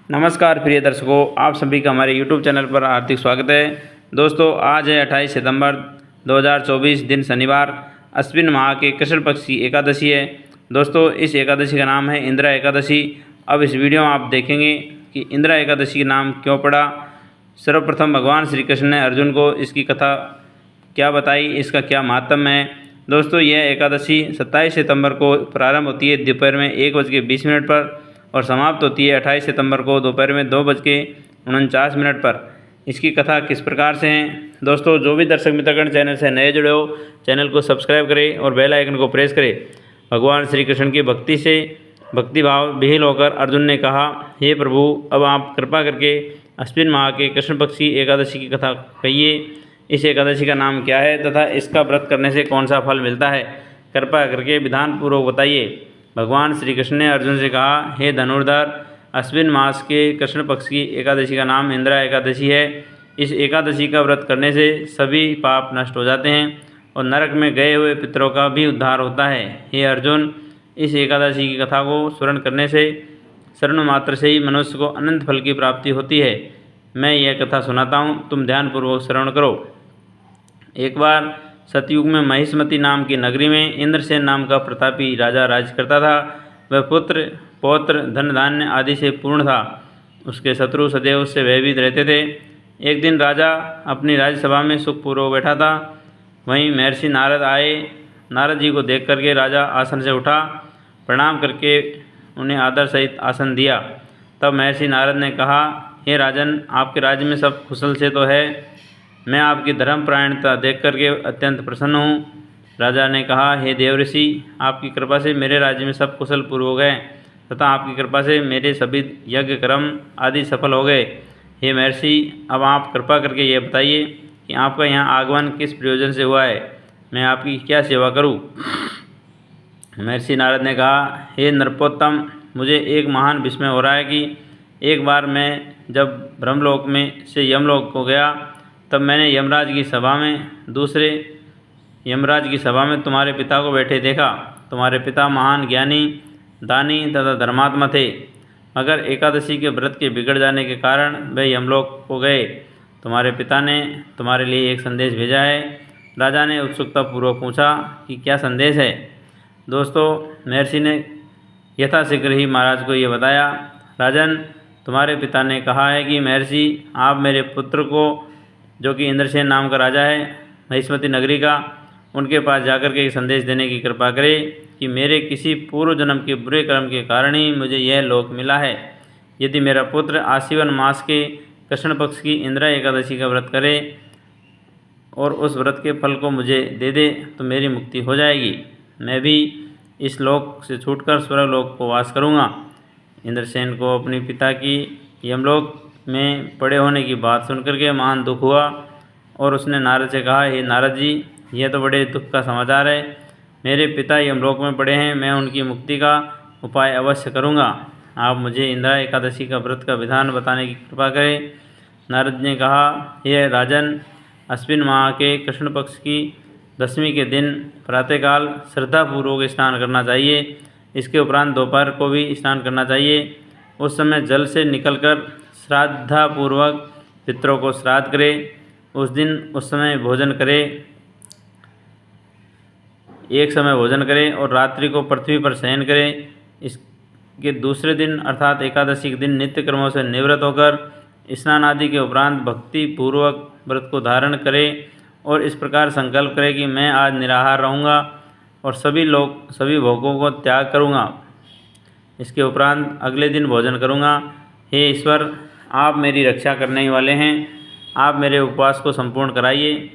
नमस्कार प्रिय दर्शकों, आप सभी का हमारे YouTube चैनल पर हार्दिक स्वागत है। दोस्तों, आज है 28 सितंबर 2024, दिन शनिवार, अश्विन माह के कृष्ण पक्ष की एकादशी है। दोस्तों, इस एकादशी का नाम है इंदिरा एकादशी। अब इस वीडियो में आप देखेंगे कि इंदिरा एकादशी का नाम क्यों पड़ा। सर्वप्रथम भगवान श्री कृष्ण ने अर्जुन को इसकी कथा क्या बताई, इसका क्या महात्म्य है। दोस्तों, यह एकादशी 27 सितंबर को प्रारंभ होती है दोपहर में 1:20 पर और समाप्त होती है 28 सितंबर को दोपहर में 2:49 पर। इसकी कथा किस प्रकार से है। दोस्तों, जो भी दर्शक मित्रगण चैनल से नए जुड़े हो, चैनल को सब्सक्राइब करें और बेल आइकन को प्रेस करें। भगवान श्री कृष्ण की भक्तिभाव विहीन होकर अर्जुन ने कहा, हे प्रभु, अब आप कृपा करके अश्विन माह के कृष्ण पक्ष की एकादशी की कथा कहिए। इस एकादशी का नाम क्या है तथा इसका व्रत करने से कौन सा फल मिलता है, कृपा करके विधान पूर्वक बताइए। भगवान श्री कृष्ण ने अर्जुन से कहा, हे धनुर्धर, अश्विन मास के कृष्ण पक्ष की एकादशी का नाम इंदिरा एकादशी है। इस एकादशी का व्रत करने से सभी पाप नष्ट हो जाते हैं और नरक में गए हुए पितरों का भी उद्धार होता है। हे अर्जुन, इस एकादशी की कथा को स्मरण करने से शरण मात्र से ही मनुष्य को अनंत फल की प्राप्ति होती है। मैं यह कथा सुनाता हूँ, तुम ध्यानपूर्वक श्रवण करो। एक बार सतयुग में महिष्मती नाम की नगरी में इंद्रसेन नाम का प्रतापी राजा राज करता था। वह पुत्र पौत्र धन धान्य आदि से पूर्ण था। उसके शत्रु सदैव उससे भयभीत रहते थे। एक दिन राजा अपनी राज्यसभा में सुखपूर्वक बैठा था। वहीं महर्षि नारद आए। नारद जी को देख करके राजा आसन से उठा, प्रणाम करके उन्हें आदर सहित आसन दिया। तब महर्षि नारद ने कहा, हे राजन, आपके राज्य में सब कुशल से तो है। मैं आपकी धर्मपरायणता देख करके अत्यंत प्रसन्न हूँ। राजा ने कहा, हे देवऋषि, आपकी कृपा से मेरे राज्य में सब कुशल पूर्व हो गए तथा आपकी कृपा से मेरे सभी यज्ञ कर्म आदि सफल हो गए। हे महर्षि, अब आप कृपा करके यह बताइए कि आपका यहाँ आगमन किस प्रयोजन से हुआ है, मैं आपकी क्या सेवा करूँ। महर्षि नारद ने कहा, हे नरपोत्तम, मुझे एक महान विस्मय हो रहा है कि एक बार मैं जब ब्रह्मलोक में से यमलोक को गया, तब मैंने यमराज की सभा में तुम्हारे पिता को बैठे देखा। तुम्हारे पिता महान ज्ञानी, दानी तथा धर्मात्मा थे, मगर एकादशी के व्रत के बिगड़ जाने के कारण वे यमलोक को गए। तुम्हारे पिता ने तुम्हारे लिए एक संदेश भेजा है। राजा ने उत्सुकतापूर्वक पूछा कि क्या संदेश है। दोस्तों, महर्षि ने यथाशीघ्र ही महाराज को ये बताया, राजन, तुम्हारे पिता ने कहा है कि महर्षि, आप मेरे पुत्र को, जो कि इंद्रसेन नाम का राजा है महिष्मती नगरी का, उनके पास जाकर के संदेश देने की कृपा करें कि मेरे किसी पूर्व जन्म के बुरे कर्म के कारण ही मुझे यह लोक मिला है। यदि मेरा पुत्र आश्विन मास के कृष्ण पक्ष की इंदिरा एकादशी का व्रत करे और उस व्रत के फल को मुझे दे दे तो मेरी मुक्ति हो जाएगी। मैं भी इस लोक से छूटकर स्वर्गलोक को वास करूँगा। इंद्रसेन को अपने पिता की यमलोक में पड़े होने की बात सुनकर के महान दुख हुआ और उसने नारद से कहा, हे नारद जी, यह तो बड़े दुख का समाचार है। मेरे पिता यमलोक में पड़े हैं, मैं उनकी मुक्ति का उपाय अवश्य करूँगा। आप मुझे इंदिरा एकादशी का व्रत का विधान बताने की कृपा करें। नारद ने कहा, हे राजन, अश्विन माह के कृष्ण पक्ष की दशमी के दिन प्रातःकाल श्रद्धापूर्वक स्नान करना चाहिए। इसके उपरांत दोपहर को भी स्नान करना चाहिए। उस समय जल से निकलकर श्रद्धापूर्वक पितरों को श्राद्ध करें। उस समय भोजन करें, एक समय भोजन करें और रात्रि को पृथ्वी पर शयन करें। इसके दूसरे दिन अर्थात एकादशी के दिन नित्य कर्मों से निवृत्त होकर स्नान आदि के उपरांत भक्ति पूर्वक व्रत को धारण करें और इस प्रकार संकल्प करें कि मैं आज निराहार रहूँगा और सभी भोगों को त्याग करूँगा। इसके उपरांत अगले दिन भोजन करूँगा। हे ईश्वर, आप मेरी रक्षा करने वाले हैं, आप मेरे उपवास को संपूर्ण कराइए।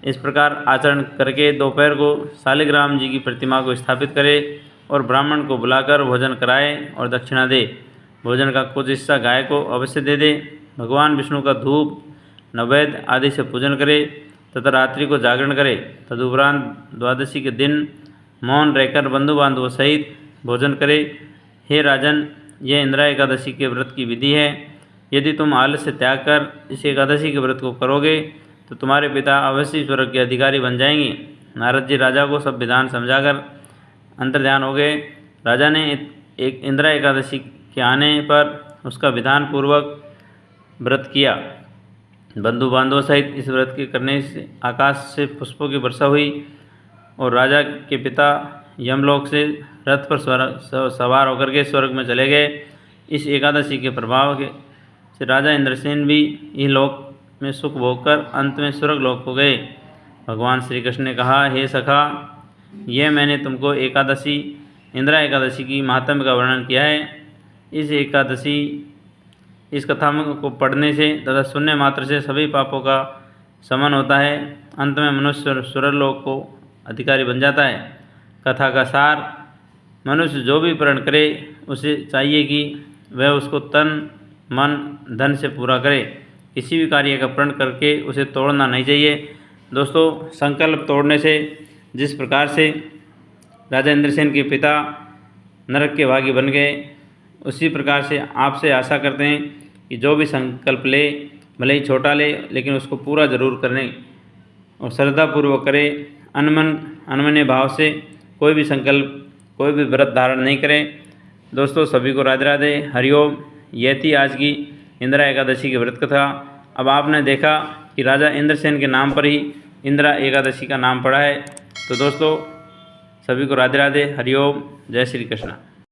इस प्रकार आचरण करके दोपहर को शालिग्राम जी की प्रतिमा को स्थापित करें और ब्राह्मण को बुलाकर भोजन कराएं और दक्षिणा दे। भोजन का कुछ हिस्सा गाय को अवश्य दे दे। भगवान विष्णु का धूप नैवेद्य आदि से पूजन करें तथा रात्रि को जागरण करें। तदुपरांत द्वादशी के दिन मौन रहकर बंधु बांधवों सहित भोजन करें। हे राजन, यह इंदिरा एकादशी के व्रत की विधि है। यदि तुम आलस्य से त्याग कर इस एकादशी के व्रत को करोगे तो तुम्हारे पिता अवश्य स्वर्ग के अधिकारी बन जाएंगे। नारद जी राजा को सब विधान समझाकर अंतर्ध्यान हो गए। राजा ने एक इंदिरा एकादशी के आने पर उसका विधान पूर्वक व्रत किया। बंधु बांधवों सहित इस व्रत के करने से आकाश से पुष्पों की वर्षा हुई और राजा के पिता यमलोक से रथ पर सवार होकर के स्वर्ग में चले गए। इस एकादशी के प्रभाव से राजा इंद्रसेन भी इहलोक में सुख भोगकर अंत में स्वर्ग लोक को गए। भगवान श्री कृष्ण ने कहा, हे सखा, यह मैंने तुमको एकादशी इंदिरा एकादशी की महात्म्य का वर्णन किया है। इस कथा को पढ़ने से तथा सुनने मात्र से सभी पापों का शमन होता है। अंत में मनुष्य स्वर्गलोक को अधिकारी बन जाता है। कथा का सार, मनुष्य जो भी प्रण करे उसे चाहिए कि वह उसको तन मन धन से पूरा करे। किसी भी कार्य का प्रण करके उसे तोड़ना नहीं चाहिए। दोस्तों, संकल्प तोड़ने से जिस प्रकार से राजा इंद्रसेन के पिता नरक के भागी बन गए, उसी प्रकार से आपसे आशा करते हैं कि जो भी संकल्प ले, भले ही छोटा ले, लेकिन उसको पूरा ज़रूर करें और श्रद्धापूर्वक करें। अनमन्य भाव से कोई भी संकल्प, कोई भी व्रत धारण नहीं करें। दोस्तों, सभी को राधे राधे, हरिओम। यह थी आज की इंदिरा एकादशी की व्रत कथा। अब आपने देखा कि राजा इंद्रसेन के नाम पर ही इंदिरा एकादशी का नाम पड़ा है। तो दोस्तों, सभी को राधे राधे, हरिओम, जय श्री कृष्ण।